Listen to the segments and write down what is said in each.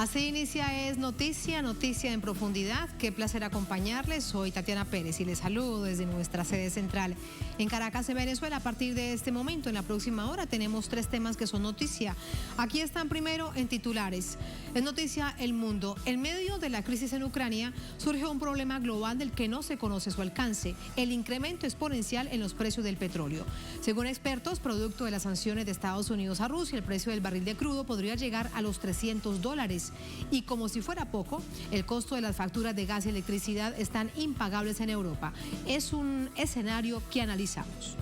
Así inicia Es Noticia, noticia en profundidad. Qué placer acompañarles. Soy Tatiana Pérez y les saludo desde nuestra sede central en Caracas, en Venezuela. A partir de este momento, en la próxima hora, tenemos 3 temas que son noticia. Aquí están primero en titulares. Es noticia El Mundo. En medio de la crisis en Ucrania, surge un problema global del que no se conoce su alcance: el incremento exponencial en los precios del petróleo. Según expertos, producto de las sanciones de Estados Unidos a Rusia, el precio del barril de crudo podría llegar a los $300. Y como si fuera poco, el costo de las facturas de gas y electricidad están impagables en Europa. Es un escenario que analizamos.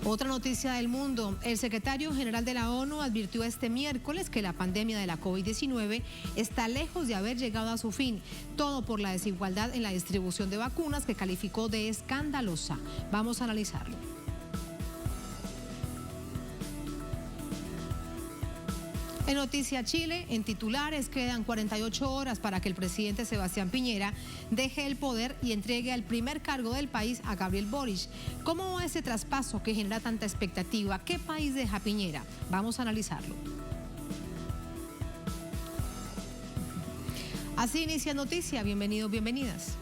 Otra noticia del mundo. El secretario general de la ONU advirtió este miércoles que la pandemia de la COVID-19 está lejos de haber llegado a su fin. Todo por la desigualdad en la distribución de vacunas, que calificó de escandalosa. Vamos a analizarlo. En Noticia Chile, en titulares, quedan 48 horas para que el presidente Sebastián Piñera deje el poder y entregue el primer cargo del país a Gabriel Boric. ¿Cómo va ese traspaso que genera tanta expectativa? ¿Qué país deja Piñera? Vamos a analizarlo. Así inicia Noticia. Bienvenidos, bienvenidas.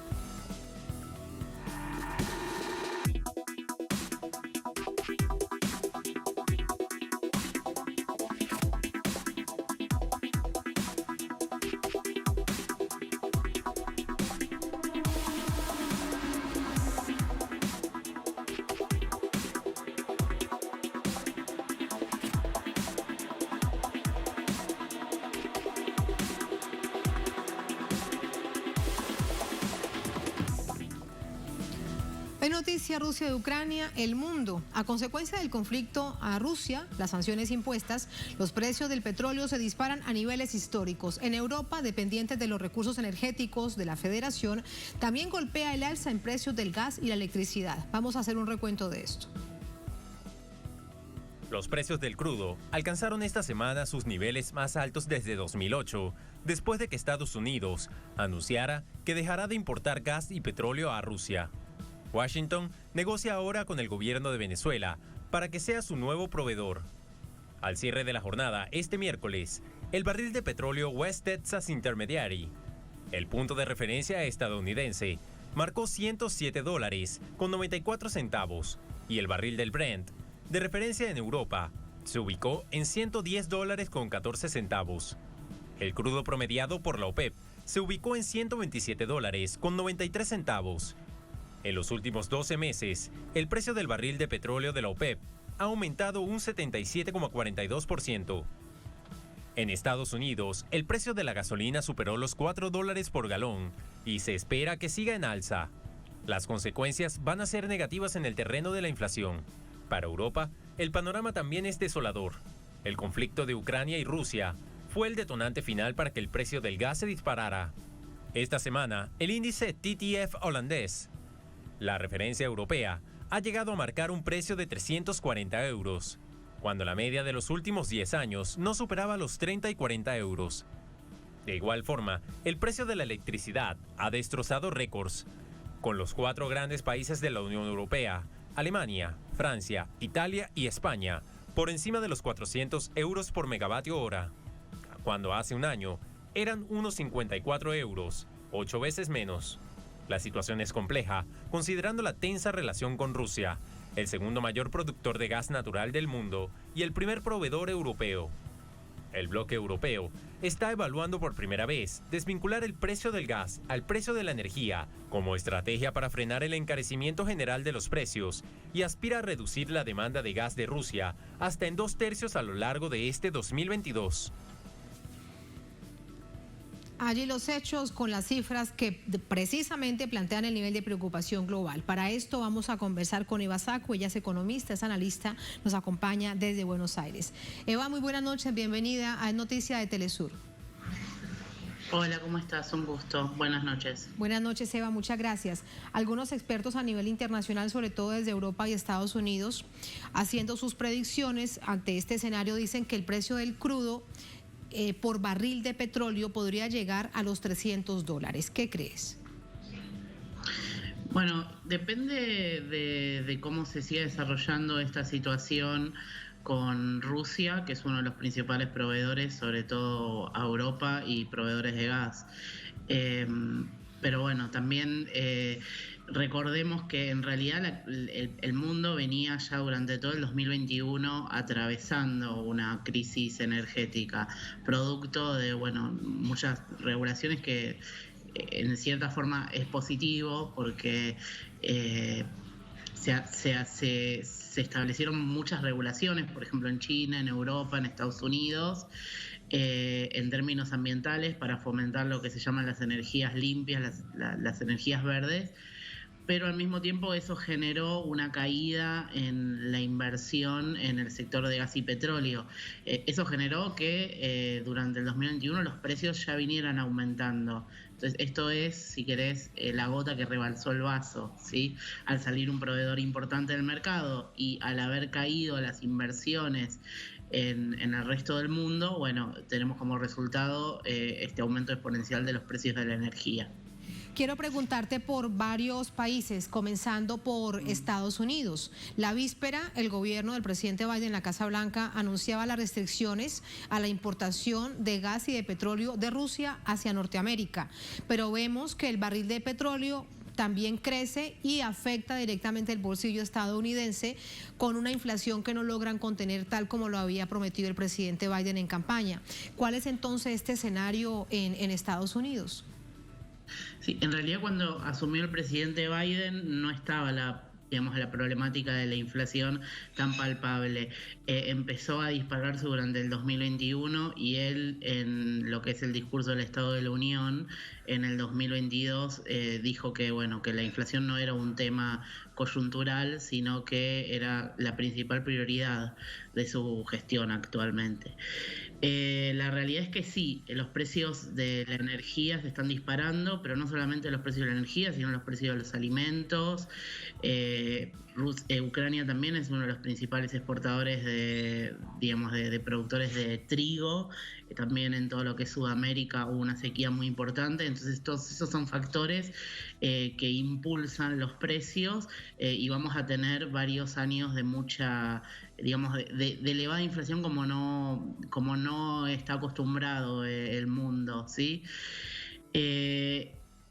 En noticia Rusia de Ucrania, El Mundo. A consecuencia del conflicto a Rusia, las sanciones impuestas, los precios del petróleo se disparan a niveles históricos. En Europa, dependientes de los recursos energéticos de la Federación, también golpea el alza en precios del gas y la electricidad. Vamos a hacer un recuento de esto. Los precios del crudo alcanzaron esta semana sus niveles más altos desde 2008, después de que Estados Unidos anunciara que dejará de importar gas y petróleo a Rusia. Washington negocia ahora con el gobierno de Venezuela para que sea su nuevo proveedor. Al cierre de la jornada, este miércoles, el barril de petróleo West Texas Intermediary, el punto de referencia estadounidense, marcó $107.94 y el barril del Brent, de referencia en Europa, se ubicó en $110.14. El crudo promediado por la OPEP se ubicó en $127.93. En los últimos 12 meses, el precio del barril de petróleo de la OPEP ha aumentado un 77,42%. En Estados Unidos, el precio de la gasolina superó los $4 por galón y se espera que siga en alza. Las consecuencias van a ser negativas en el terreno de la inflación. Para Europa, el panorama también es desolador. El conflicto de Ucrania y Rusia fue el detonante final para que el precio del gas se disparara. Esta semana, el índice TTF holandés, la referencia europea, ha llegado a marcar un precio de 340 euros, cuando la media de los últimos 10 años no superaba los 30 y 40 euros. De igual forma, el precio de la electricidad ha destrozado récords, con los 4 grandes países de la Unión Europea, Alemania, Francia, Italia y España, por encima de los 400 euros por megavatio hora, cuando hace un año eran unos 54 euros, 8 veces menos. La situación es compleja, considerando la tensa relación con Rusia, el segundo mayor productor de gas natural del mundo y el primer proveedor europeo. El bloque europeo está evaluando por primera vez desvincular el precio del gas al precio de la energía como estrategia para frenar el encarecimiento general de los precios y aspira a reducir la demanda de gas de Rusia hasta en 2/3 a lo largo de este 2022. Allí los hechos con las cifras que precisamente plantean el nivel de preocupación global. Para esto vamos a conversar con Eva Sacco. Ella es economista, es analista, nos acompaña desde Buenos Aires. Eva, muy buenas noches, bienvenida a Noticia de Telesur. Hola, ¿cómo estás? Un gusto. Buenas noches. Buenas noches, Eva, muchas gracias. Algunos expertos a nivel internacional, sobre todo desde Europa y Estados Unidos, haciendo sus predicciones ante este escenario, dicen que el precio del crudo por barril de petróleo podría llegar a los $300. ¿Qué crees? Bueno, depende de cómo se siga desarrollando esta situación con Rusia, que es uno de los principales proveedores, sobre todo a Europa, y proveedores de gas. Pero bueno, también recordemos que en realidad el mundo venía ya durante todo el 2021 atravesando una crisis energética, producto de muchas regulaciones que en cierta forma es positivo porque se establecieron muchas regulaciones, por ejemplo en China, en Europa, en Estados Unidos, en términos ambientales para fomentar lo que se llaman las energías limpias, las energías verdes, pero al mismo tiempo eso generó una caída en la inversión en el sector de gas y petróleo. Eso generó que durante el 2021 los precios ya vinieran aumentando. Entonces esto es, si querés, la gota que rebalsó el vaso, ¿sí? Al salir un proveedor importante del mercado y al haber caído las inversiones en el resto del mundo, tenemos como resultado este aumento exponencial de los precios de la energía. Quiero preguntarte por varios países, comenzando por Estados Unidos. La víspera, el gobierno del presidente Biden en la Casa Blanca anunciaba las restricciones a la importación de gas y de petróleo de Rusia hacia Norteamérica. Pero vemos que el barril de petróleo también crece y afecta directamente el bolsillo estadounidense con una inflación que no logran contener tal como lo había prometido el presidente Biden en campaña. ¿Cuál es entonces este escenario en Estados Unidos? Sí, en realidad cuando asumió el presidente Biden no estaba la problemática de la inflación tan palpable. Empezó a dispararse durante el 2021 y él, en lo que es el discurso del Estado de la Unión, en el 2022 dijo que la inflación no era un tema coyuntural, sino que era la principal prioridad de su gestión actualmente. La realidad es que sí, los precios de la energía se están disparando, pero no solamente los precios de la energía, sino los precios de los alimentos. Ucrania también es uno de los principales exportadores de productores de trigo. También en todo lo que es Sudamérica hubo una sequía muy importante, entonces todos esos son factores que impulsan los precios y vamos a tener varios años de mucha, de elevada inflación como no está acostumbrado el mundo, ¿sí?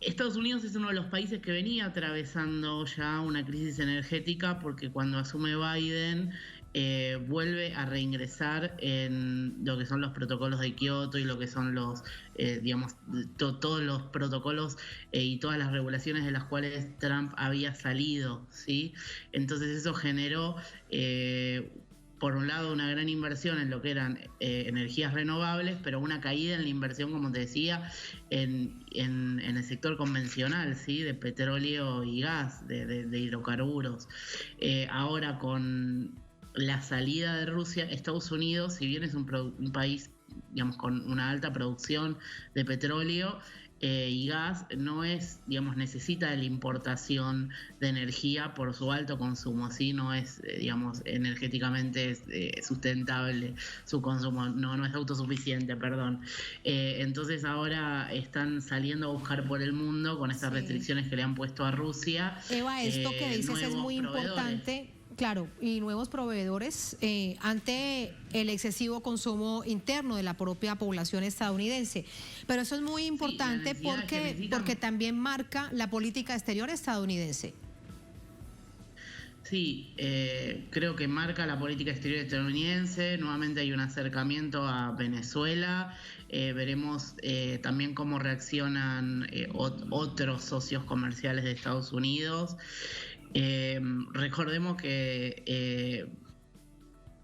Estados Unidos es uno de los países que venía atravesando ya una crisis energética porque cuando asume Biden vuelve a reingresar en lo que son los protocolos de Kioto y lo que son los, todos los protocolos y todas las regulaciones de las cuales Trump había salido, ¿sí? Entonces eso generó por un lado una gran inversión en lo que eran energías renovables, pero una caída en la inversión, como te decía, en el sector convencional, ¿sí? De petróleo y gas, de hidrocarburos. Ahora con la salida de Rusia, Estados Unidos, si bien es un país con una alta producción de petróleo y gas, no es, necesita de la importación de energía por su alto consumo, ¿sí? No es, energéticamente sustentable su consumo, no es autosuficiente, perdón. Entonces ahora están saliendo a buscar por el mundo con estas restricciones que le han puesto a Rusia. Eva, esto que dices es muy importante. Claro, y nuevos proveedores ante el excesivo consumo interno de la propia población estadounidense. Pero eso es muy importante porque también marca la política exterior estadounidense. Sí, creo que marca la política exterior estadounidense. Nuevamente hay un acercamiento a Venezuela. Veremos también cómo reaccionan otros socios comerciales de Estados Unidos. Recordemos que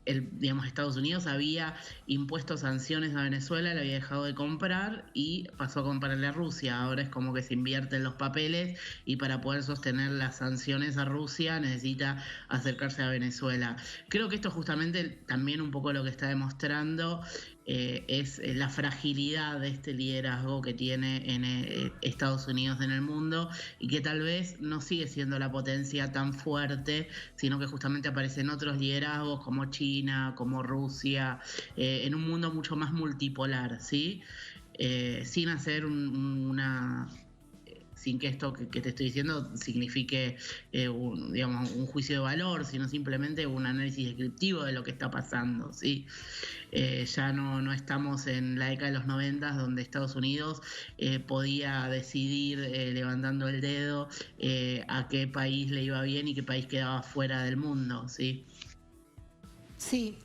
Estados Unidos había impuesto sanciones a Venezuela, le había dejado de comprar y pasó a comprarle a Rusia. Ahora es como que se invierten los papeles y para poder sostener las sanciones a Rusia necesita acercarse a Venezuela. Creo que esto justamente también un poco lo que está demostrando es la fragilidad de este liderazgo que tiene en Estados Unidos en el mundo y que tal vez no sigue siendo la potencia tan fuerte, sino que justamente aparecen otros liderazgos como China, como Rusia, en un mundo mucho más multipolar, ¿sí? Sin sin que esto que te estoy diciendo signifique un juicio de valor, sino simplemente un análisis descriptivo de lo que está pasando, ¿sí? Ya no estamos en la década de los 90, donde Estados Unidos podía decidir levantando el dedo a qué país le iba bien y qué país quedaba fuera del mundo, ¿sí? Sí,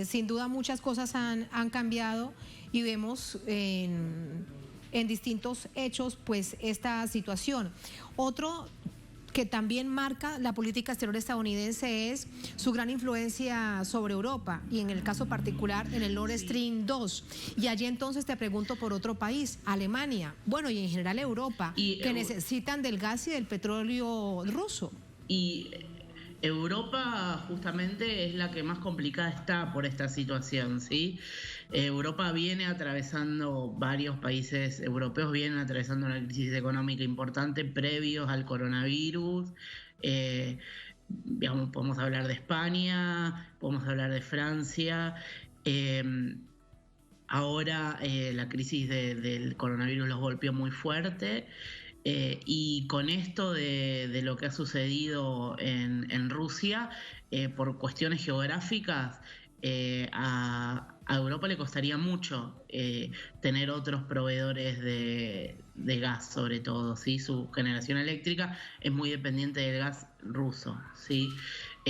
sin duda muchas cosas han cambiado y vemos en distintos hechos pues esta situación. Otro que también marca la política exterior estadounidense es su gran influencia sobre Europa y en el caso particular en el Nord Stream 2. Y allí entonces te pregunto por otro país, Alemania, bueno, y en general Europa, que necesitan del gas y del petróleo ruso. Y Europa justamente es la que más complicada está por esta situación, ¿sí? Europa viene atravesando, varios países europeos vienen atravesando una crisis económica importante previos al coronavirus. Podemos hablar de España, podemos hablar de Francia. Ahora la crisis del coronavirus los golpeó muy fuerte. Y con esto de lo que ha sucedido en Rusia, por cuestiones geográficas, a Europa le costaría mucho tener otros proveedores de gas, sobre todo, ¿sí? Su generación eléctrica es muy dependiente del gas ruso, ¿sí?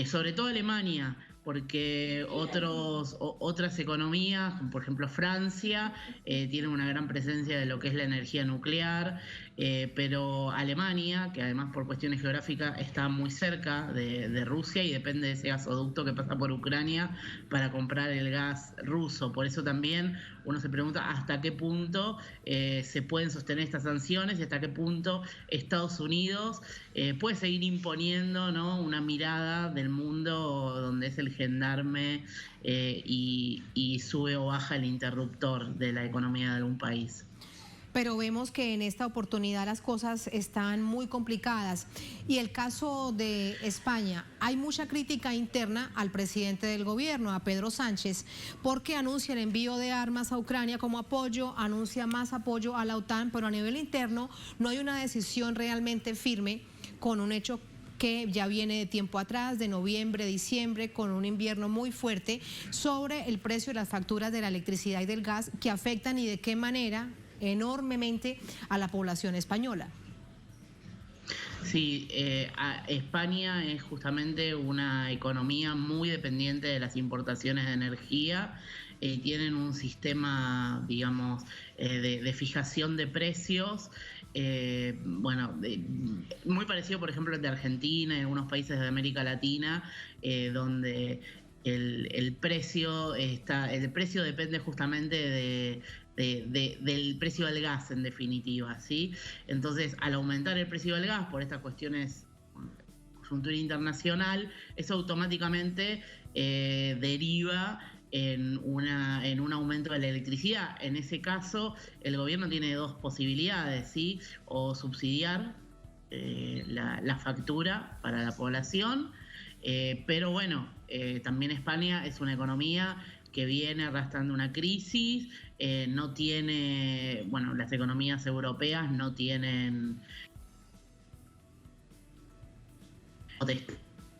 Sobre todo Alemania, porque otras economías, como por ejemplo Francia, tienen una gran presencia de lo que es la energía nuclear, pero Alemania, que además por cuestiones geográficas está muy cerca de Rusia y depende de ese gasoducto que pasa por Ucrania para comprar el gas ruso. Por eso también uno se pregunta hasta qué punto se pueden sostener estas sanciones y hasta qué punto Estados Unidos puede seguir imponiendo, ¿no?, una mirada del mundo donde es el gendarme y sube o baja el interruptor de la economía de algún país. Pero vemos que en esta oportunidad las cosas están muy complicadas. Y el caso de España, hay mucha crítica interna al presidente del gobierno, a Pedro Sánchez, porque anuncia el envío de armas a Ucrania como apoyo, anuncia más apoyo a la OTAN, pero a nivel interno no hay una decisión realmente firme con un hecho que ya viene de tiempo atrás, de noviembre, diciembre, con un invierno muy fuerte, sobre el precio de las facturas de la electricidad y del gas que afectan y de qué manera enormemente a la población española. Sí, España es justamente una economía muy dependiente de las importaciones de energía. Tienen un sistema, digamos, de fijación de precios, muy parecido, por ejemplo, al de Argentina y algunos países de América Latina, donde el precio depende justamente del precio del gas, en definitiva, ¿sí? Entonces, al aumentar el precio del gas por estas cuestiones de coyuntura internacional, eso automáticamente deriva en un aumento de la electricidad. En ese caso, el gobierno tiene dos posibilidades, ¿sí? O subsidiar la factura para la población, pero bueno, también España es una economía que viene arrastrando una crisis, no tiene, las economías europeas no tienen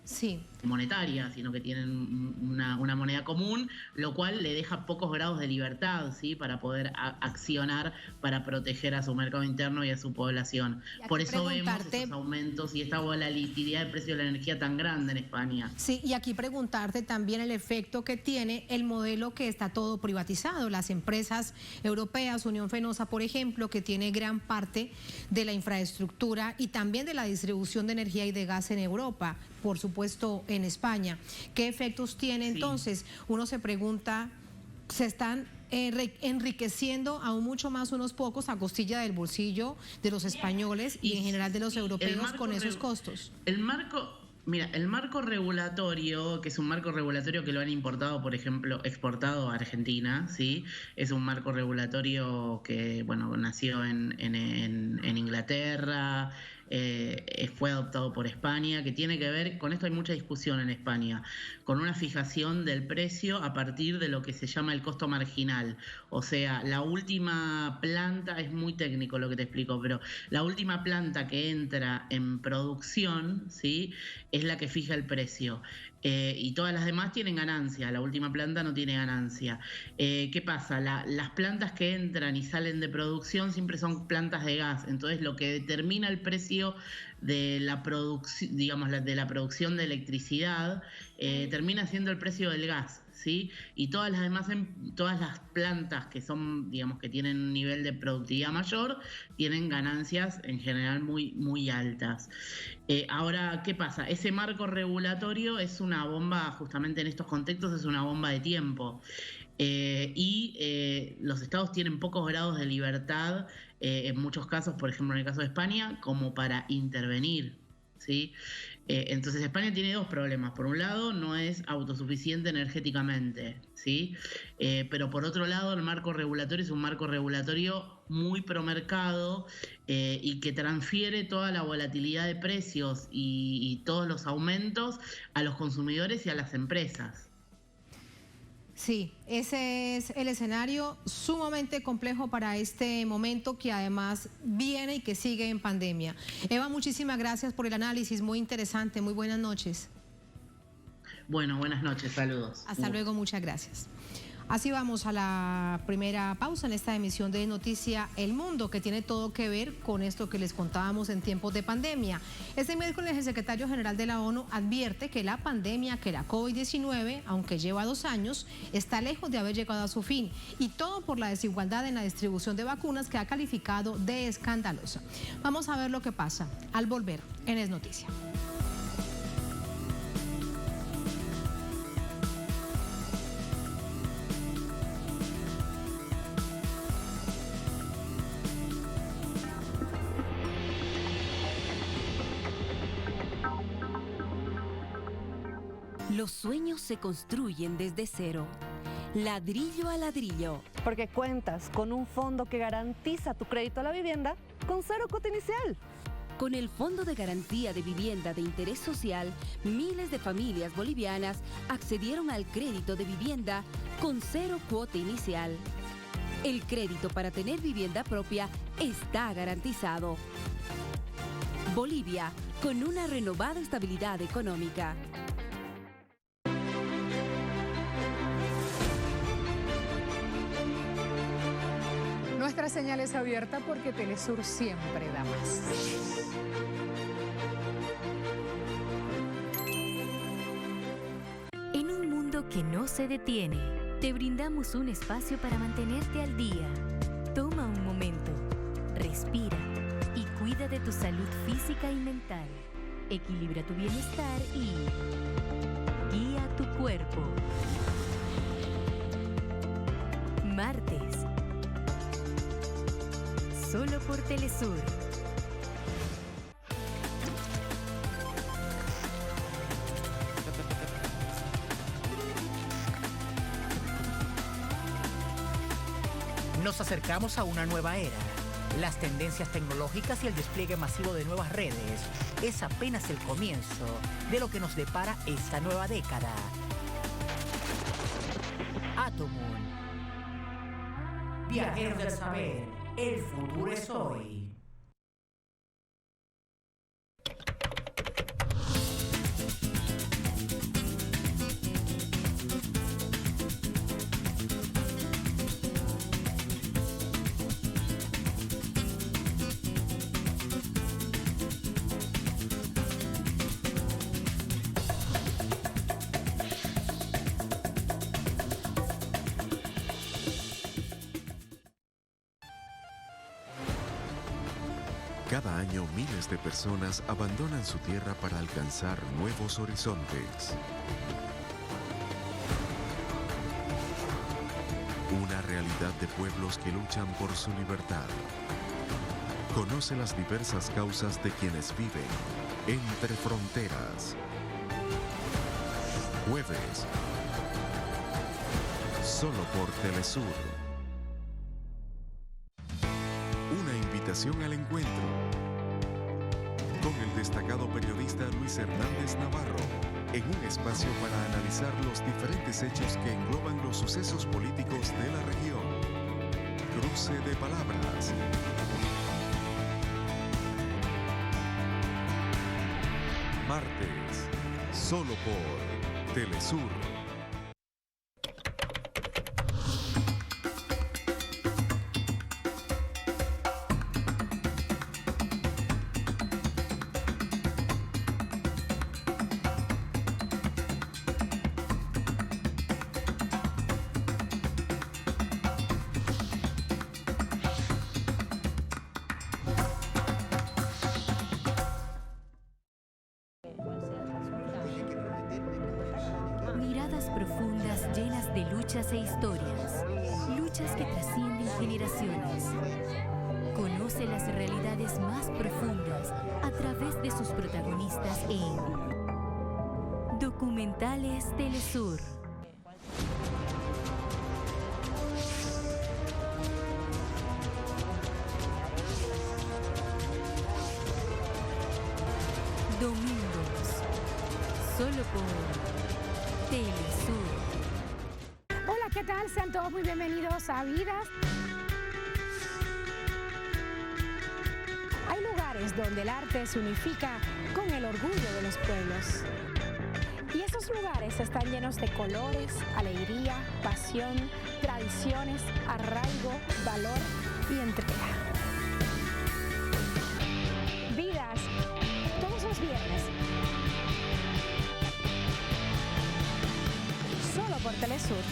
sí, monetaria, sino que tienen una moneda común, lo cual le deja pocos grados de libertad, ¿sí?, para poder accionar para proteger a su mercado interno y a su población. Por eso vemos esos aumentos y esta volatilidad del precio de la energía tan grande en España. Sí, y aquí preguntarte también el efecto que tiene el modelo que está todo privatizado, las empresas europeas, Unión Fenosa, por ejemplo, que tiene gran parte de la infraestructura y también de la distribución de energía y de gas en Europa, por supuesto en España. ¿Qué efectos tiene entonces? Sí. Uno se pregunta, ¿se están enriqueciendo aún mucho más unos pocos a costilla del bolsillo de los españoles y en general de los europeos con esos costos? El marco regulatorio, que es un marco regulatorio que lo han importado, por ejemplo, exportado a Argentina, ¿sí? Es un marco regulatorio que, nació en Inglaterra, fue adoptado por España, que tiene que ver, con esto hay mucha discusión en España, con una fijación del precio a partir de lo que se llama el costo marginal. O sea, la última planta, es muy técnico lo que te explico, pero la última planta que entra en producción, ¿sí?, es la que fija el precio. Y todas las demás tienen ganancia, la última planta no tiene ganancia. ¿Qué pasa? Las plantas que entran y salen de producción siempre son plantas de gas, entonces lo que determina el precio de la producción, digamos, de la producción de electricidad, termina siendo el precio del gas, ¿sí? Y todas las demás, todas las plantas que son, digamos, que tienen un nivel de productividad mayor, tienen ganancias en general muy, muy altas. Ahora, ¿qué pasa? Ese marco regulatorio es una bomba, justamente en estos contextos, es una bomba de tiempo. Los estados tienen pocos grados de libertad, en muchos casos, por ejemplo en el caso de España, como para intervenir, ¿sí? Entonces España tiene dos problemas. Por un lado, no es autosuficiente energéticamente, ¿sí? Pero por otro lado, el marco regulatorio es un marco regulatorio muy promercado y que transfiere toda la volatilidad de precios y todos los aumentos a los consumidores y a las empresas. Sí, ese es el escenario sumamente complejo para este momento que además viene y que sigue en pandemia. Eva, muchísimas gracias por el análisis, muy interesante, muy buenas noches. Bueno, buenas noches, saludos. Hasta luego, muchas gracias. Así vamos a la primera pausa en esta emisión de Noticia El Mundo, que tiene todo que ver con esto que les contábamos en tiempos de pandemia. Este miércoles el secretario general de la ONU advierte que la pandemia, que la COVID-19, aunque lleva 2 años, está lejos de haber llegado a su fin, y todo por la desigualdad en la distribución de vacunas que ha calificado de escandalosa. Vamos a ver lo que pasa al volver en Es Noticia. Los sueños se construyen desde cero, ladrillo a ladrillo. Porque cuentas con un fondo que garantiza tu crédito a la vivienda con 0 cuota inicial. Con el Fondo de Garantía de Vivienda de Interés Social, miles de familias bolivianas accedieron al crédito de vivienda con 0 cuota inicial. El crédito para tener vivienda propia está garantizado. Bolivia, con una renovada estabilidad económica. Nuestra señal es abierta porque Telesur siempre da más. En un mundo que no se detiene, te brindamos un espacio para mantenerte al día. Toma un momento, respira y cuida de tu salud física y mental. Equilibra tu bienestar y guía tu cuerpo. Martes. Solo por Telesur. Nos acercamos a una nueva era. Las tendencias tecnológicas y el despliegue masivo de nuevas redes es apenas el comienzo de lo que nos depara esta nueva década. Atomun. Viajeros del saber, el futuro es hoy. Cada año miles de personas abandonan su tierra para alcanzar nuevos horizontes. Una realidad de pueblos que luchan por su libertad. Conoce las diversas causas de quienes viven entre fronteras. Jueves. Solo por Telesur. Una invitación al encuentro. con el destacado periodista Luis Hernández Navarro, en un espacio para analizar los diferentes hechos que engloban los sucesos políticos de la región. Cruce de palabras. Martes, solo por Telesur. Miradas profundas llenas de luchas e historias, luchas que trascienden generaciones. Conoce las realidades más profundas a través de sus protagonistas en Documentales Telesur. Domingos, solo por Telesur. Hola, ¿qué tal? Sean todos muy bienvenidos a Vidas. Hay lugares donde el arte se unifica con el orgullo de los pueblos. Y esos lugares están llenos de colores, alegría, pasión, tradiciones, arraigo, valor y entrega. Vidas, todos los viernes. Solo por Telesur.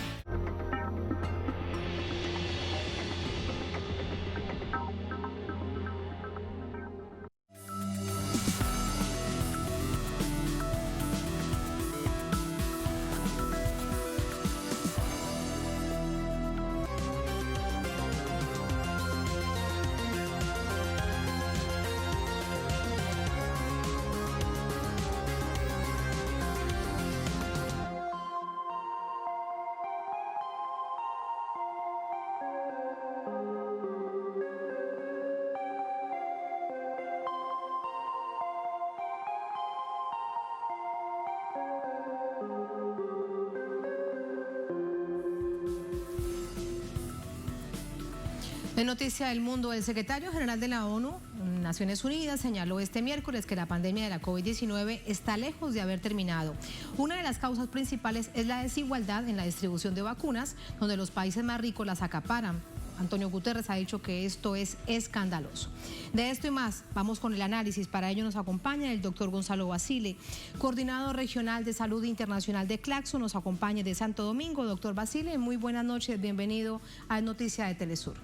En Noticia del Mundo, el secretario general de la ONU, Naciones Unidas, señaló este miércoles que la pandemia de la COVID-19 está lejos de haber terminado. Una de las causas principales es la desigualdad en la distribución de vacunas, donde los países más ricos las acaparan. Antonio Guterres ha dicho que esto es escandaloso. De esto y más, vamos con el análisis. Para ello nos acompaña el doctor Gonzalo Basile, coordinador regional de salud internacional de Claxo, nos acompaña de Santo Domingo. Doctor Basile, muy buenas noches, bienvenido a Noticia de Telesur.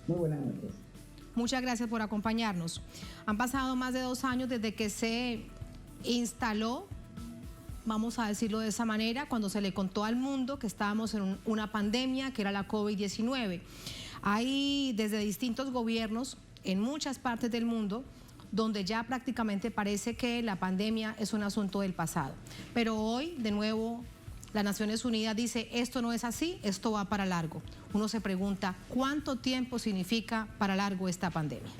Muy buenas noches. Muchas gracias por acompañarnos. Han pasado más de 2 años desde que se instaló, vamos a decirlo de esa manera, cuando se le contó al mundo que estábamos en una pandemia que era la COVID-19. Hay desde distintos gobiernos en muchas partes del mundo donde ya prácticamente parece que la pandemia es un asunto del pasado. Pero hoy, de nuevo, las Naciones Unidas dice, esto no es así, esto va para largo. Uno se pregunta, ¿cuánto tiempo significa para largo esta pandemia?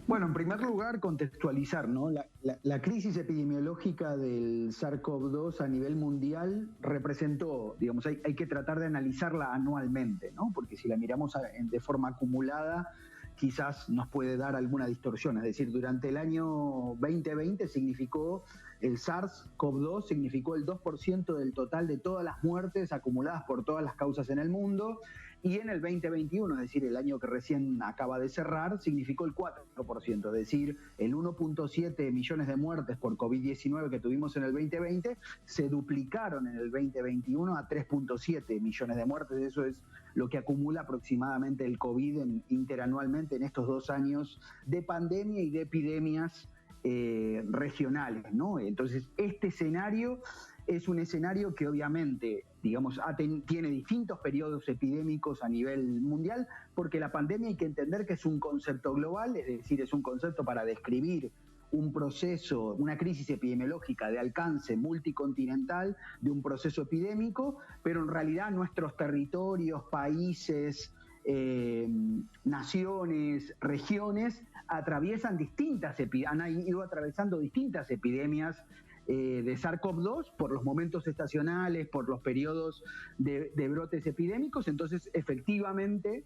Bueno, en primer lugar, contextualizar, ¿no? La crisis epidemiológica del SARS-CoV-2 a nivel mundial representó, digamos, hay que tratar de analizarla anualmente, ¿no? Porque si la miramos de forma acumulada, quizás nos puede dar alguna distorsión. Es decir, durante el año 2020 el SARS-CoV-2 significó el 2% del total de todas las muertes acumuladas por todas las causas en el mundo, y en el 2021, es decir, el año que recién acaba de cerrar, significó el 4%, es decir, el 1.7 millones de muertes por COVID-19 que tuvimos en el 2020 se duplicaron en el 2021 a 3.7 millones de muertes. Eso es lo que acumula aproximadamente el COVID interanualmente en estos 2 años de pandemia y de epidemias regionales, ¿no? Entonces, este escenario es un escenario que obviamente, digamos, tiene distintos periodos epidémicos a nivel mundial, porque la pandemia hay que entender que es un concepto global, es decir, es un concepto para describir un proceso, una crisis epidemiológica de alcance multicontinental de un proceso epidémico, pero en realidad nuestros territorios, países, naciones, regiones, han ido atravesando distintas epidemias de SARS-CoV-2 por los momentos estacionales, por los periodos de brotes epidémicos. Entonces, efectivamente,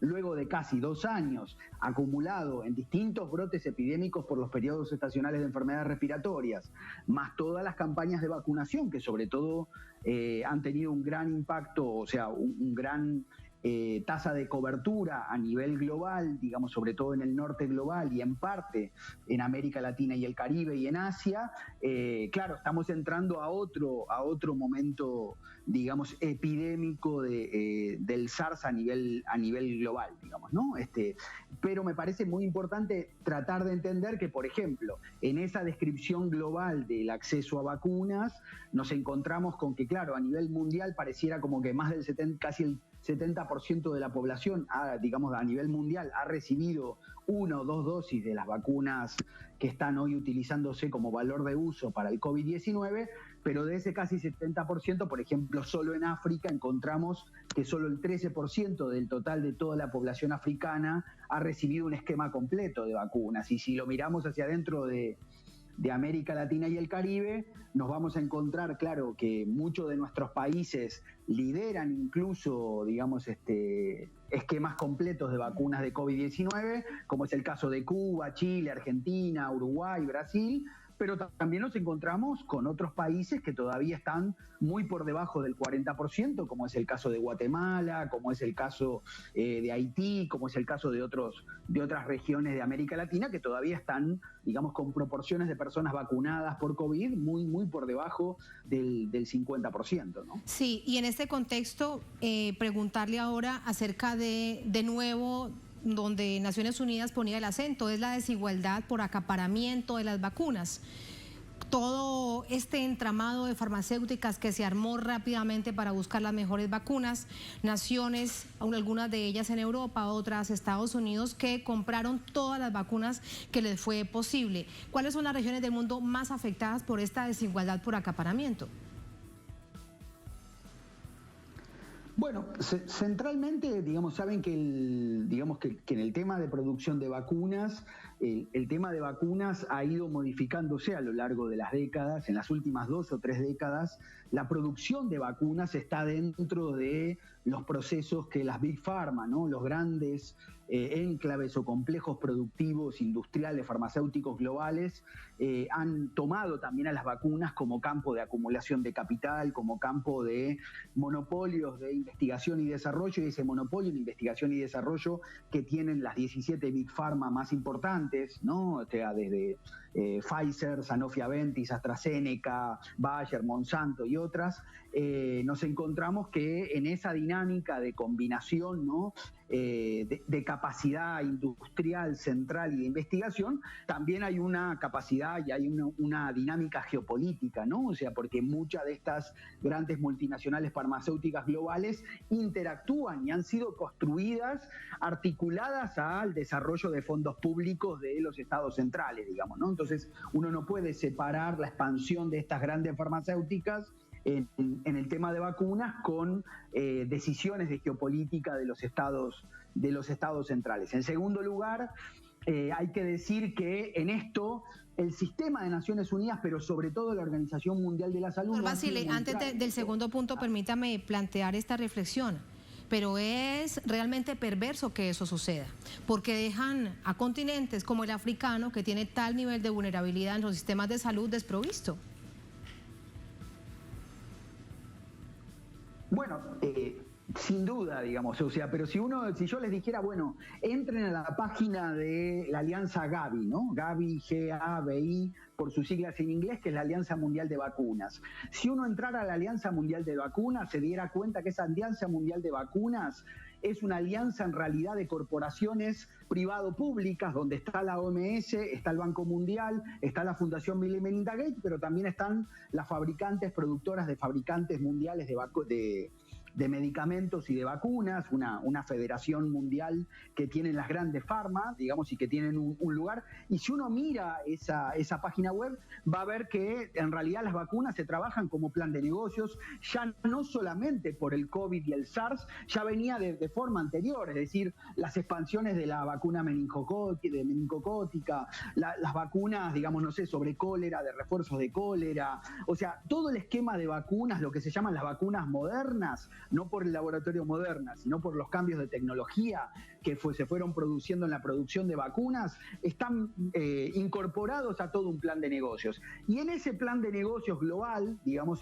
luego de casi 2 años acumulado en distintos brotes epidémicos por los periodos estacionales de enfermedades respiratorias, más todas las campañas de vacunación que sobre todo han tenido un gran impacto, o sea, un gran tasa de cobertura a nivel global, digamos, sobre todo en el norte global y en parte en América Latina y el Caribe y en Asia, claro, estamos entrando a otro momento, digamos, epidémico del SARS a nivel global, digamos, ¿no? Pero me parece muy importante tratar de entender que, por ejemplo, en esa descripción global del acceso a vacunas, nos encontramos con que, claro, a nivel mundial pareciera como que más del casi el 70% de la población, digamos, a nivel mundial, ha recibido 1 o 2 dosis de las vacunas que están hoy utilizándose como valor de uso para el COVID-19, pero de ese casi 70%, por ejemplo, solo en África encontramos que solo el 13% del total de toda la población africana ha recibido un esquema completo de vacunas. Y si lo miramos hacia adentro de América Latina y el Caribe, nos vamos a encontrar, claro, que muchos de nuestros países lideran incluso, digamos, esquemas completos de vacunas de COVID-19, como es el caso de Cuba, Chile, Argentina, Uruguay, Brasil, pero también nos encontramos con otros países que todavía están muy por debajo del 40%, como es el caso de Guatemala, como es el caso de Haití, como es el caso de otras regiones de América Latina, que todavía están, digamos, con proporciones de personas vacunadas por COVID muy por debajo del 50%, ¿no? Sí, y en este contexto, preguntarle ahora acerca de nuevo, donde Naciones Unidas ponía el acento, es la desigualdad por acaparamiento de las vacunas. Todo este entramado de farmacéuticas que se armó rápidamente para buscar las mejores vacunas, naciones, algunas de ellas en Europa, otras Estados Unidos, que compraron todas las vacunas que les fue posible. ¿Cuáles son las regiones del mundo más afectadas por esta desigualdad por acaparamiento? Bueno, centralmente, digamos, saben que en el tema de producción de vacunas, el tema de vacunas ha ido modificándose a lo largo de las décadas. En las últimas 2 o 3 décadas, la producción de vacunas está dentro de los procesos que las Big Pharma, ¿no?, los grandes enclaves o complejos productivos, industriales, farmacéuticos globales, han tomado también a las vacunas como campo de acumulación de capital, como campo de monopolios de investigación y desarrollo, y ese monopolio de investigación y desarrollo que tienen las 17 Big Pharma más importantes, ¿no? O sea, desde Pfizer, Sanofi Aventis, AstraZeneca, Bayer, Monsanto y otras, nos encontramos que en esa dinámica de combinación, ¿no?, de capacidad industrial central y de investigación, también hay una capacidad y hay una dinámica geopolítica, ¿no? O sea, porque muchas de estas grandes multinacionales farmacéuticas globales interactúan y han sido construidas, articuladas al desarrollo de fondos públicos de los estados centrales, digamos, ¿no? Entonces, uno no puede separar la expansión de estas grandes farmacéuticas en el tema de vacunas con decisiones de geopolítica de los estados centrales. En segundo lugar, hay que decir que en esto el sistema de Naciones Unidas, pero sobre todo la Organización Mundial de la Salud... Doctor Basile, antes del segundo punto, permítame plantear esta reflexión. Pero es realmente perverso que eso suceda, porque dejan a continentes como el africano, que tiene tal nivel de vulnerabilidad en los sistemas de salud, desprovisto. Bueno, sin duda, digamos, o sea, pero si yo les dijera, bueno, entren a la página de la Alianza Gavi, ¿no? Gavi, G-A-V-I, por sus siglas en inglés, que es la Alianza Mundial de Vacunas. Si uno entrara a la Alianza Mundial de Vacunas, se diera cuenta que esa Alianza Mundial de Vacunas es una alianza en realidad de corporaciones privado-públicas, donde está la OMS, está el Banco Mundial, está la Fundación Bill y Melinda Gates, pero también están las fabricantes, productoras de fabricantes mundiales de de medicamentos y de vacunas, una federación mundial que tienen las grandes farmas, digamos, y que tienen un lugar. Y si uno mira esa página web, va a ver que en realidad las vacunas se trabajan como plan de negocios, ya no solamente por el COVID y el SARS, ya venía de forma anterior, es decir, las expansiones de la vacuna meningocótica, las vacunas, digamos, no sé, sobre cólera, de refuerzos de cólera, o sea, todo el esquema de vacunas, lo que se llaman las vacunas modernas, no por el laboratorio Moderna, sino por los cambios de tecnología que se fueron produciendo en la producción de vacunas, están incorporados a todo un plan de negocios. Y en ese plan de negocios global, digamos,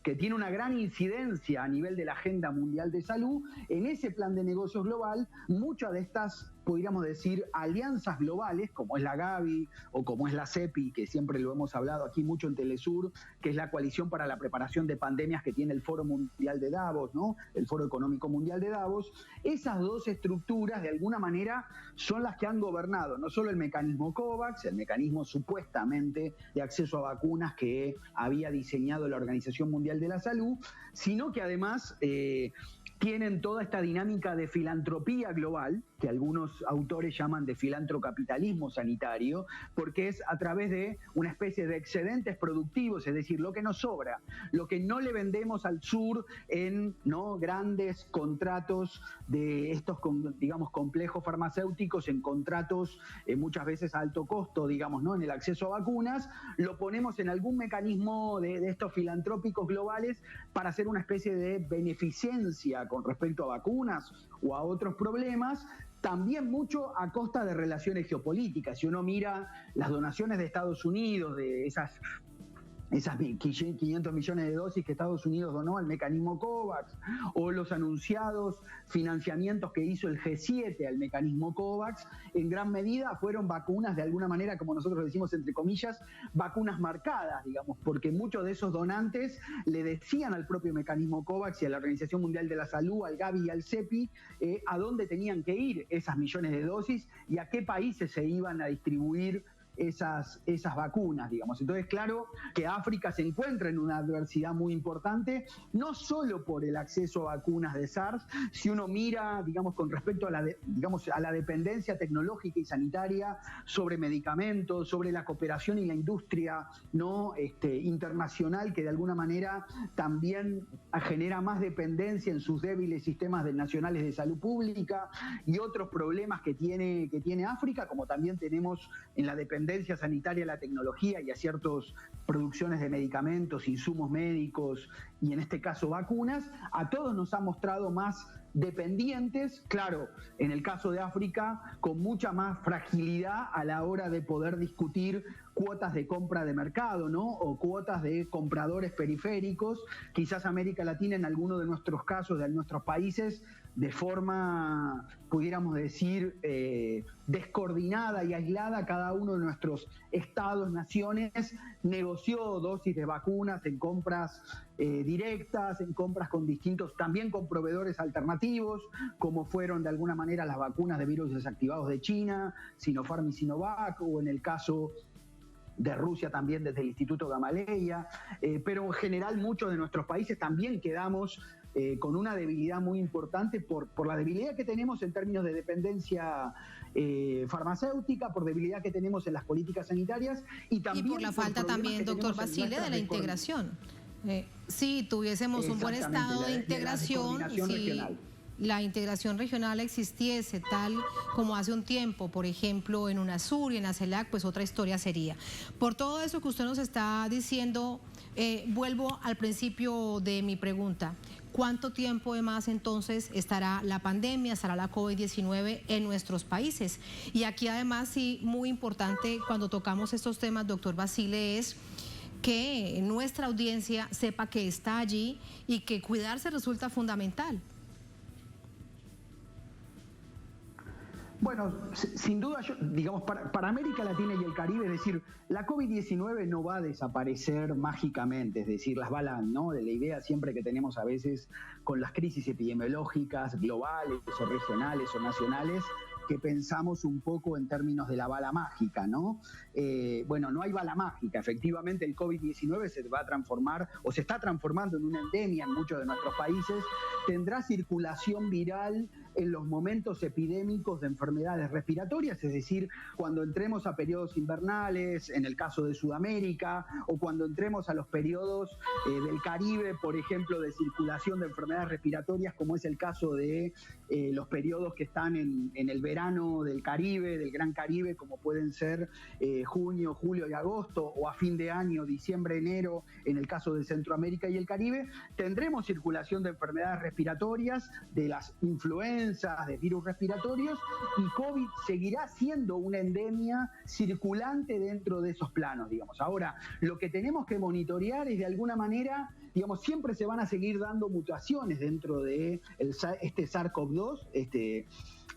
que tiene una gran incidencia a nivel de la agenda mundial de salud, en ese plan de negocios global, muchas de estas, podríamos decir, alianzas globales, como es la Gavi o como es la CEPI, que siempre lo hemos hablado aquí mucho en Telesur, que es la coalición para la preparación de pandemias que tiene el Foro Mundial de Davos, ¿no? El Foro Económico Mundial de Davos. Esas dos estructuras, de alguna manera, son las que han gobernado no solo el mecanismo COVAX, el mecanismo supuestamente de acceso a vacunas que había diseñado la Organización Mundial de la Salud, sino que además tienen toda esta dinámica de filantropía global, que algunos autores llaman de filantrocapitalismo sanitario, porque es a través de una especie de excedentes productivos, es decir, lo que nos sobra, lo que no le vendemos al sur en grandes contratos de estos, digamos, complejos farmacéuticos, en contratos muchas veces a alto costo, digamos, ¿no? En el acceso a vacunas, lo ponemos en algún mecanismo de estos filantrópicos globales para hacer una especie de beneficencia con respecto a vacunas o a otros problemas, también mucho a costa de relaciones geopolíticas. Si uno mira las donaciones de Estados Unidos, de esas 500 millones de dosis que Estados Unidos donó al mecanismo COVAX, o los anunciados financiamientos que hizo el G7 al mecanismo COVAX, en gran medida fueron vacunas, de alguna manera, como nosotros decimos entre comillas, vacunas marcadas, digamos, porque muchos de esos donantes le decían al propio mecanismo COVAX y a la Organización Mundial de la Salud, al Gavi y al CEPI, a dónde tenían que ir esas millones de dosis y a qué países se iban a distribuir esas vacunas, digamos. Entonces, claro que África se encuentra en una adversidad muy importante, no solo por el acceso a vacunas de SARS. Si uno mira, digamos, con respecto a la dependencia tecnológica y sanitaria sobre medicamentos, sobre la cooperación y la industria internacional, que de alguna manera también genera más dependencia en sus débiles sistemas nacionales de salud pública, y otros problemas que tiene África, como también tenemos en la dependencia sanitaria, la tecnología y a ciertas producciones de medicamentos, insumos médicos y en este caso vacunas, a todos nos ha mostrado más dependientes, claro, en el caso de África, con mucha más fragilidad a la hora de poder discutir cuotas de compra de mercado, ¿no? O cuotas de compradores periféricos. Quizás América Latina, en alguno de nuestros casos, de nuestros países, de forma, pudiéramos decir, descoordinada y aislada, cada uno de nuestros estados, naciones, negoció dosis de vacunas en compras directas, en compras con distintos, también con proveedores alternativos, como fueron de alguna manera las vacunas de virus desactivados de China, Sinopharm y Sinovac, o en el caso de Rusia también desde el Instituto Gamaleya, pero en general muchos de nuestros países también quedamos con una debilidad muy importante por la debilidad que tenemos en términos de dependencia farmacéutica, por debilidad que tenemos en las políticas sanitarias y también por la falta también, doctor Basile, de la integración. Si tuviésemos un buen estado de integración, si la integración regional existiese tal como hace un tiempo, por ejemplo, en UNASUR y en la CELAC, pues otra historia sería. Por todo eso que usted nos está diciendo, vuelvo al principio de mi pregunta. ¿Cuánto tiempo de más entonces estará la pandemia, estará la COVID-19 en nuestros países? Y aquí además, sí, muy importante cuando tocamos estos temas, doctor Basile, es que nuestra audiencia sepa que está allí y que cuidarse resulta fundamental. Bueno, sin duda, digamos, para América Latina y el Caribe, es decir, la COVID-19 no va a desaparecer mágicamente, es decir, las balas, ¿no? De la idea siempre que tenemos a veces con las crisis epidemiológicas globales o regionales o nacionales, que pensamos un poco en términos de la bala mágica, ¿no? Bueno, no hay bala mágica. Efectivamente, el COVID-19 se va a transformar o se está transformando en una endemia en muchos de nuestros países. Tendrá circulación viral en los momentos epidémicos de enfermedades respiratorias, es decir, cuando entremos a periodos invernales, en el caso de Sudamérica, o cuando entremos a los periodos del Caribe, por ejemplo, de circulación de enfermedades respiratorias, como es el caso de los periodos que están en el verano del Caribe, del Gran Caribe, como pueden ser junio, julio y agosto, o a fin de año, diciembre, enero, en el caso de Centroamérica y el Caribe, tendremos circulación de enfermedades respiratorias, de las influencias, de virus respiratorios, y COVID seguirá siendo una endemia circulante dentro de esos planos, digamos. Ahora, lo que tenemos que monitorear es, de alguna manera, digamos, siempre se van a seguir dando mutaciones dentro de este SARS-CoV-2,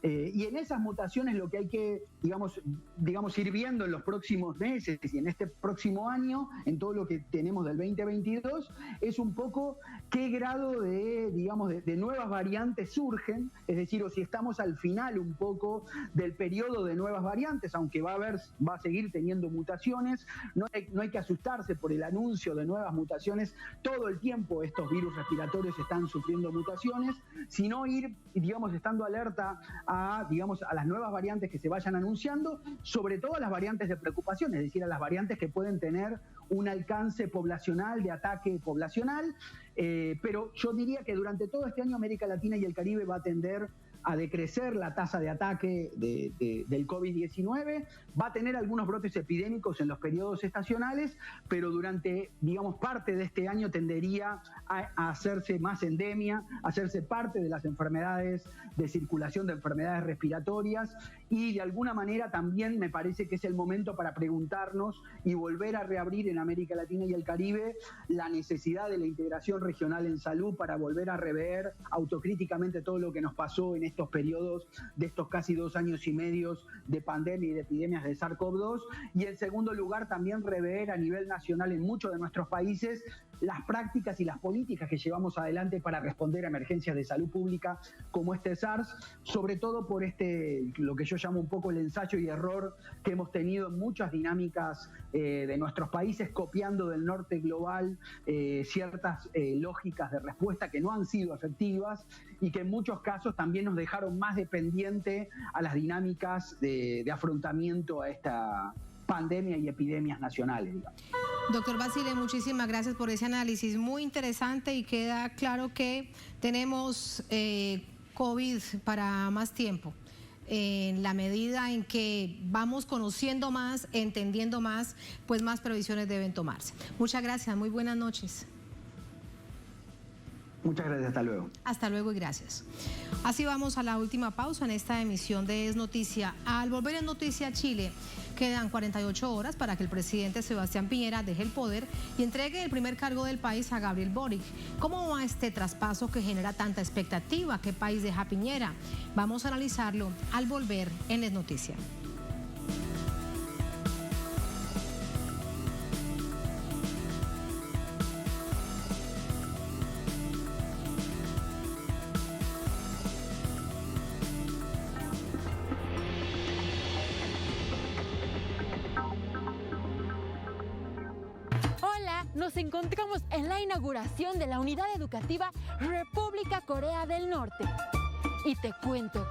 y en esas mutaciones lo que hay que, digamos, ir viendo en los próximos meses y en este próximo año, en todo lo que tenemos del 2022, es un poco qué grado de, digamos, de nuevas variantes surgen, es decir, o si estamos al final un poco del periodo de nuevas variantes, aunque va a seguir teniendo mutaciones. No hay que asustarse por el anuncio de nuevas mutaciones. Todo el tiempo estos virus respiratorios están sufriendo mutaciones, sino ir, digamos, estando alerta a las nuevas variantes que se vayan anunciando, sobre todo a las variantes de preocupación, es decir, a las variantes que pueden tener un alcance poblacional, de ataque poblacional, pero yo diría que durante todo este año América Latina y el Caribe va a tender a decrecer la tasa de ataque del COVID-19, va a tener algunos brotes epidémicos en los periodos estacionales, pero durante, digamos, parte de este año tendería a hacerse más endemia, a hacerse parte de las enfermedades de circulación, de enfermedades respiratorias, y de alguna manera también me parece que es el momento para preguntarnos y volver a reabrir en América Latina y el Caribe la necesidad de la integración regional en salud, para volver a rever autocríticamente todo lo que nos pasó en estos periodos de estos casi 2 años y medio de pandemia y de epidemias de SARS-CoV-2, y en segundo lugar también rever a nivel nacional en muchos de nuestros países las prácticas y las políticas que llevamos adelante para responder a emergencias de salud pública como este SARS, sobre todo por lo que yo llamo un poco el ensayo y error que hemos tenido en muchas dinámicas de nuestros países, copiando del norte global ciertas lógicas de respuesta que no han sido efectivas y que en muchos casos también nos dejaron más dependiente a las dinámicas de afrontamiento a esta pandemia y epidemias nacionales, digamos. Doctor Basile, muchísimas gracias por ese análisis muy interesante, y queda claro que tenemos COVID para más tiempo. En la medida en que vamos conociendo más, entendiendo más, pues más previsiones deben tomarse. Muchas gracias, muy buenas noches. Muchas gracias, hasta luego. Hasta luego y gracias. Así vamos a la última pausa en esta emisión de Es Noticia. Al volver en Noticia Chile, quedan 48 horas para que el presidente Sebastián Piñera deje el poder y entregue el primer cargo del país a Gabriel Boric. ¿Cómo va este traspaso que genera tanta expectativa? ¿Qué país deja Piñera? Vamos a analizarlo al volver en Es Noticia. Nos encontramos en la inauguración de la unidad educativa República Corea del Norte. Y te cuento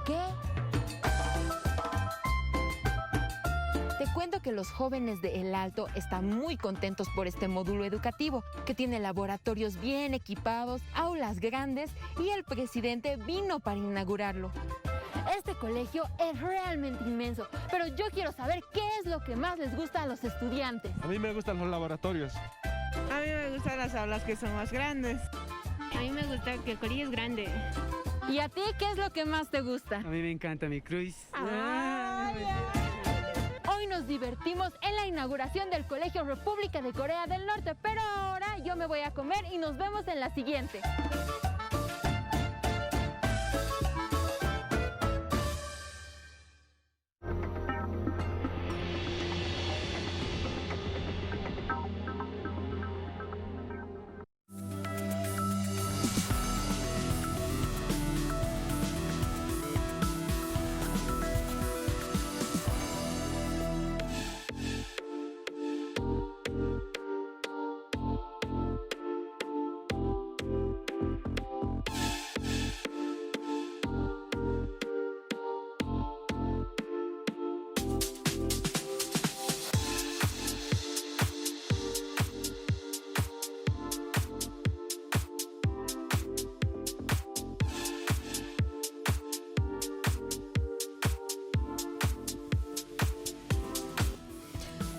que los jóvenes de El Alto están muy contentos por este módulo educativo, que tiene laboratorios bien equipados, aulas grandes, y el presidente vino para inaugurarlo. Este colegio es realmente inmenso, pero yo quiero saber qué es lo que más les gusta a los estudiantes. A mí me gustan los laboratorios. A mí me gustan las aulas que son más grandes. A mí me gusta que el colegio es grande. ¿Y a ti qué es lo que más te gusta? A mí me encanta mi cruz. Hoy nos divertimos en la inauguración del Colegio República de Corea del Norte, pero ahora yo me voy a comer y nos vemos en la siguiente.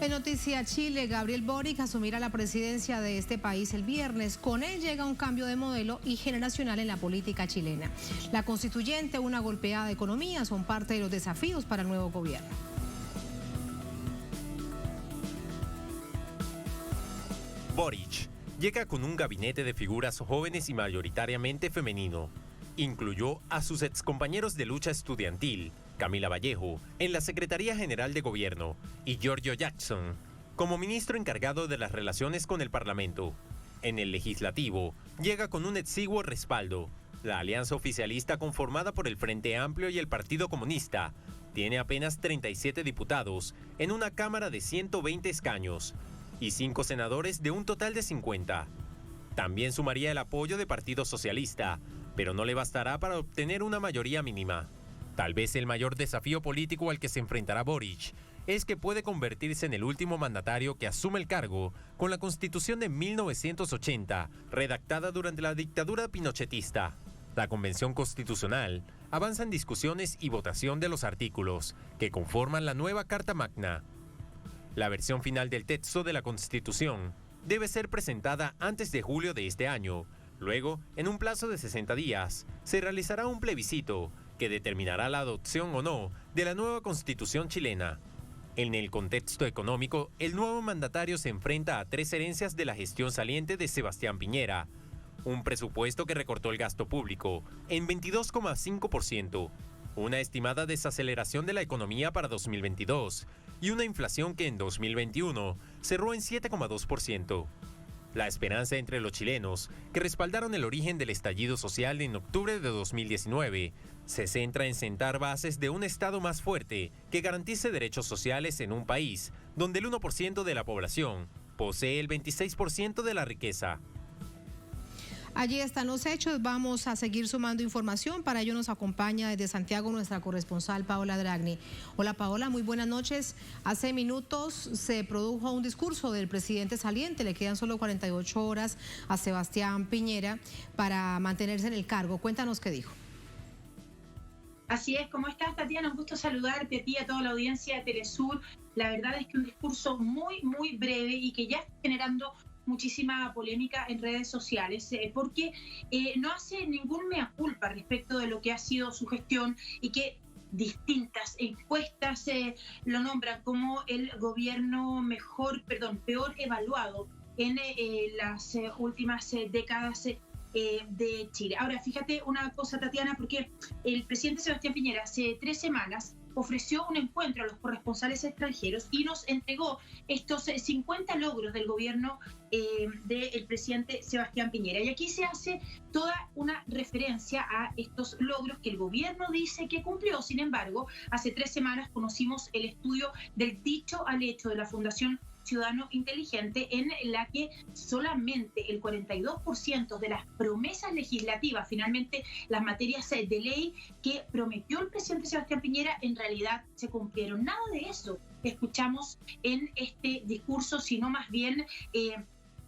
En noticia Chile, Gabriel Boric asumirá la presidencia de este país el viernes. Con él llega un cambio de modelo y generacional en la política chilena. La constituyente, una golpeada economía son parte de los desafíos para el nuevo gobierno. Boric llega con un gabinete de figuras jóvenes y mayoritariamente femenino. Incluyó a sus excompañeros de lucha estudiantil, Camila Vallejo, en la Secretaría General de Gobierno, y Giorgio Jackson, como ministro encargado de las relaciones con el Parlamento. En el Legislativo, llega con un exiguo respaldo. La alianza oficialista conformada por el Frente Amplio y el Partido Comunista tiene apenas 37 diputados en una Cámara de 120 escaños y 5 senadores de un total de 50. También sumaría el apoyo de Partido Socialista, pero no le bastará para obtener una mayoría mínima. Tal vez el mayor desafío político al que se enfrentará Boric es que puede convertirse en el último mandatario que asume el cargo con la Constitución de 1980, redactada durante la dictadura pinochetista. La Convención Constitucional avanza en discusiones y votación de los artículos que conforman la nueva Carta Magna. La versión final del texto de la Constitución debe ser presentada antes de julio de este año. Luego, en un plazo de 60 días, se realizará un plebiscito que determinará la adopción o no de la nueva Constitución chilena. En el contexto económico, el nuevo mandatario se enfrenta a 3 herencias de la gestión saliente de Sebastián Piñera: un presupuesto que recortó el gasto público en 22,5%, una estimada desaceleración de la economía para 2022 y una inflación que en 2021 cerró en 7,2%. La esperanza entre los chilenos, que respaldaron el origen del estallido social en octubre de 2019, se centra en sentar bases de un Estado más fuerte que garantice derechos sociales en un país donde el 1% de la población posee el 26% de la riqueza. Allí están los hechos, vamos a seguir sumando información. Para ello nos acompaña desde Santiago nuestra corresponsal Paola Dragni. Hola Paola, muy buenas noches. Hace minutos se produjo un discurso del presidente saliente, le quedan solo 48 horas a Sebastián Piñera para mantenerse en el cargo. Cuéntanos qué dijo. Así es, ¿cómo estás, Tatiana? Un gusto saludarte a ti y a toda la audiencia de Telesur. La verdad es que un discurso muy breve y que ya está generando muchísima polémica en redes sociales, porque no hace ningún mea culpa respecto de lo que ha sido su gestión y que distintas encuestas lo nombran como el gobierno peor evaluado en las últimas décadas de Chile. Ahora, fíjate una cosa, Tatiana, porque el presidente Sebastián Piñera hace 3 semanas ofreció un encuentro a los corresponsales extranjeros y nos entregó estos 50 logros del gobierno del presidente Sebastián Piñera. Y aquí se hace toda una referencia a estos logros que el gobierno dice que cumplió. Sin embargo, hace 3 semanas conocimos el estudio del dicho al hecho de la Fundación Ciudadano Inteligente, en la que solamente el 42% de las promesas legislativas, finalmente las materias de ley que prometió el presidente Sebastián Piñera, en realidad se cumplieron. Nada de eso escuchamos en este discurso, sino más bien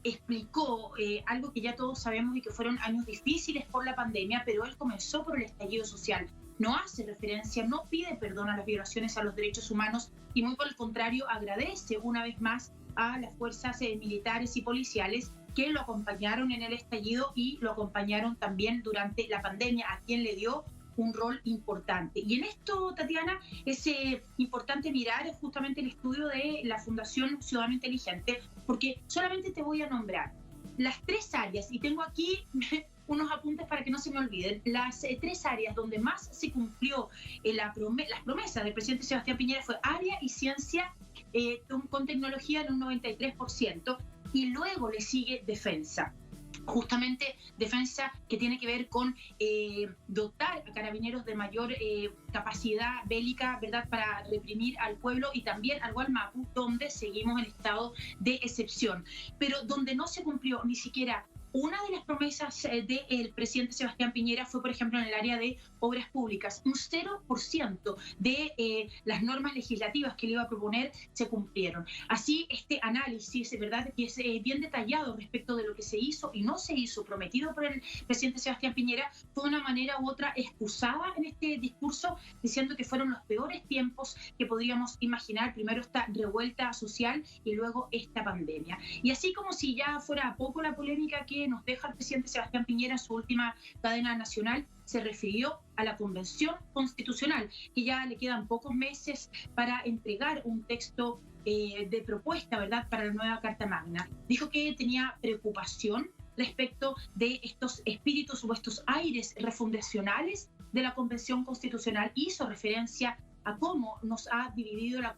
explicó algo que ya todos sabemos y que fueron años difíciles por la pandemia, pero él comenzó por el estallido social. No hace referencia, no pide perdón a las violaciones a los derechos humanos y muy por el contrario agradece una vez más a las fuerzas militares y policiales que lo acompañaron en el estallido y lo acompañaron también durante la pandemia, a quien le dio un rol importante. Y en esto, Tatiana, es importante mirar justamente el estudio de la Fundación Ciudadano Inteligente, porque solamente te voy a nombrar las 3 áreas, y tengo aquí unos apuntes para que no se me olviden, las 3 áreas donde más se cumplió las promesas del presidente Sebastián Piñera fue área y ciencia, con tecnología en un 93%, y luego le sigue defensa. Justamente defensa que tiene que ver con dotar a carabineros de mayor capacidad bélica, ¿verdad?, para reprimir al pueblo, y también al Gualmapu, donde seguimos en estado de excepción. Pero donde no se cumplió ni siquiera una de las promesas del presidente Sebastián Piñera fue, por ejemplo, en el área de obras públicas. Un 0% de las normas legislativas que le iba a proponer se cumplieron. Así, este análisis, ¿verdad?, que es bien detallado respecto de lo que se hizo y no se hizo, prometido por el presidente Sebastián Piñera, fue de una manera u otra excusada en este discurso, diciendo que fueron los peores tiempos que podríamos imaginar. Primero esta revuelta social y luego esta pandemia. Y así como si ya fuera poco la polémica que nos deja el presidente Sebastián Piñera en su última cadena nacional, se refirió a la Convención Constitucional, que ya le quedan pocos meses para entregar un texto de propuesta, ¿verdad?, para la nueva Carta Magna. Dijo que tenía preocupación respecto de estos espíritus o estos aires refundacionales de la Convención Constitucional. Hizo referencia a cómo nos ha dividido la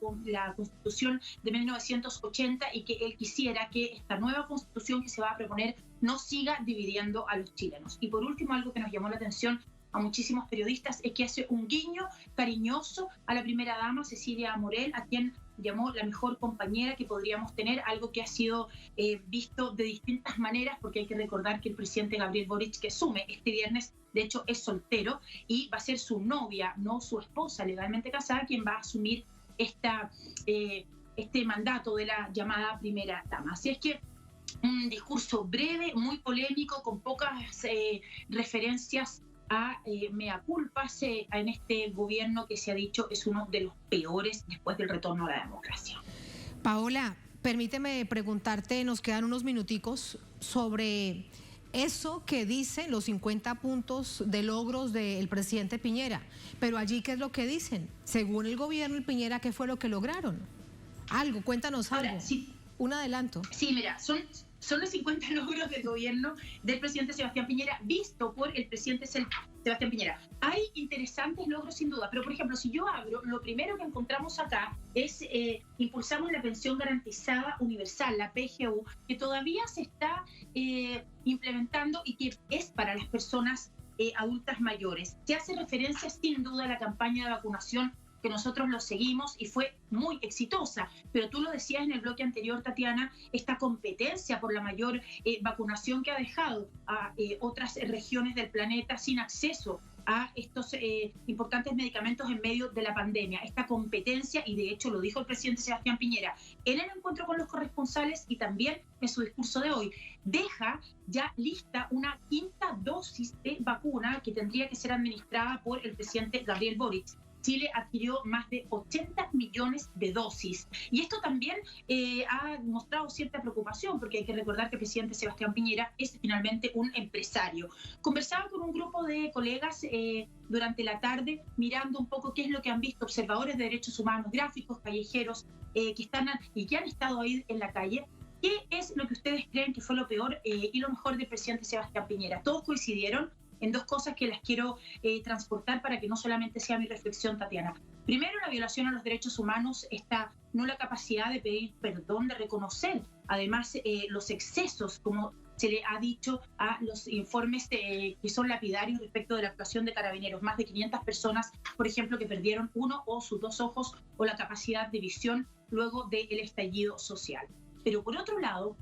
Constitución de 1980 y que él quisiera que esta nueva Constitución que se va a proponer no siga dividiendo a los chilenos. Y por último, algo que nos llamó la atención a muchísimos periodistas es que hace un guiño cariñoso a la primera dama, Cecilia Morel, a quien llamó la mejor compañera que podríamos tener, algo que ha sido visto de distintas maneras, porque hay que recordar que el presidente Gabriel Boric, que asume este viernes, de hecho es soltero y va a ser su novia, no su esposa legalmente casada, quien va a asumir este mandato de la llamada primera dama. Así es que un discurso breve, muy polémico, con pocas referencias a mea culpas en este gobierno que se ha dicho es uno de los peores después del retorno a la democracia. Paola, permíteme preguntarte, nos quedan unos minuticos sobre eso que dicen los 50 puntos de logros del presidente Piñera, pero allí, ¿qué es lo que dicen? Según el gobierno, el Piñera, ¿qué fue lo que lograron? Algo, cuéntanos algo. Ahora, sí, un adelanto. Sí, mira, son los 50 logros del gobierno del presidente Sebastián Piñera, visto por el presidente Sebastián Piñera. Hay interesantes logros sin duda, pero por ejemplo, si yo abro, lo primero que encontramos acá es impulsamos la pensión garantizada universal, la PGU, que todavía se está implementando y que es para las personas adultas mayores. Se hace referencia sin duda a la campaña de vacunación que nosotros lo seguimos y fue muy exitosa, pero tú lo decías en el bloque anterior, Tatiana, esta competencia por la mayor vacunación que ha dejado a otras regiones del planeta sin acceso a estos importantes medicamentos en medio de la pandemia, esta competencia, y de hecho lo dijo el presidente Sebastián Piñera en el encuentro con los corresponsales y también en su discurso de hoy, deja ya lista una quinta dosis de vacuna que tendría que ser administrada por el presidente Gabriel Boric. Chile adquirió más de 80 millones de dosis. Y esto también ha mostrado cierta preocupación, porque hay que recordar que el presidente Sebastián Piñera es finalmente un empresario. Conversaba con un grupo de colegas durante la tarde, mirando un poco qué es lo que han visto observadores de derechos humanos, gráficos, callejeros, que están y que han estado ahí en la calle. ¿Qué es lo que ustedes creen que fue lo peor y lo mejor del presidente Sebastián Piñera? Todos coincidieron en dos cosas que las quiero transportar para que no solamente sea mi reflexión, Tatiana. Primero, la violación a los derechos humanos, esta nula capacidad de pedir perdón, de reconocer además los excesos, como se le ha dicho a los informes que son lapidarios respecto de la actuación de carabineros. Más de 500 personas, por ejemplo, que perdieron uno o sus dos ojos o la capacidad de visión luego del estallido social. Pero por otro lado,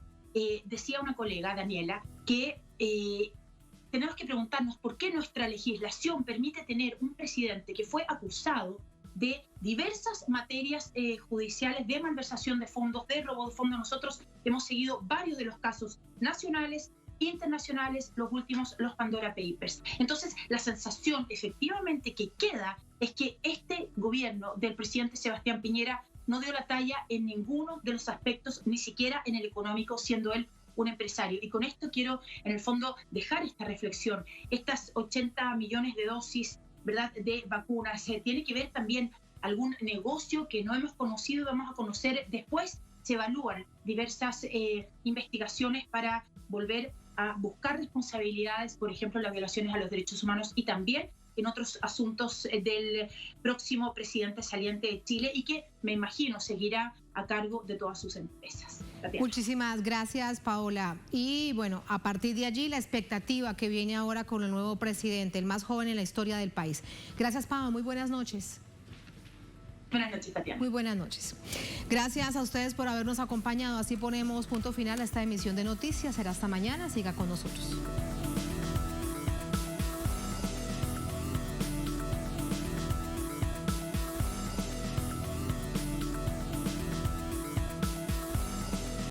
decía una colega, Daniela, que tenemos que preguntarnos por qué nuestra legislación permite tener un presidente que fue acusado de diversas materias judiciales, de malversación de fondos, de robo de fondos. Nosotros hemos seguido varios de los casos nacionales, internacionales, los últimos, los Pandora Papers. Entonces, la sensación efectivamente que queda es que este gobierno del presidente Sebastián Piñera no dio la talla en ninguno de los aspectos, ni siquiera en el económico, siendo él un empresario. Y con esto quiero, en el fondo, dejar esta reflexión. Estas 80 millones de dosis, ¿verdad?, de vacunas, tiene que ver también algún negocio que no hemos conocido y vamos a conocer después. Se evalúan diversas investigaciones para volver a buscar responsabilidades, por ejemplo, las violaciones a los derechos humanos y también en otros asuntos del próximo presidente saliente de Chile y que, me imagino, seguirá a cargo de todas sus empresas. Tatiana. Muchísimas gracias, Paola. Y bueno, a partir de allí, la expectativa que viene ahora con el nuevo presidente, el más joven en la historia del país. Gracias, Paola. Muy buenas noches. Buenas noches, Tatiana. Muy buenas noches. Gracias a ustedes por habernos acompañado. Así ponemos punto final a esta emisión de noticias. Será hasta mañana. Siga con nosotros.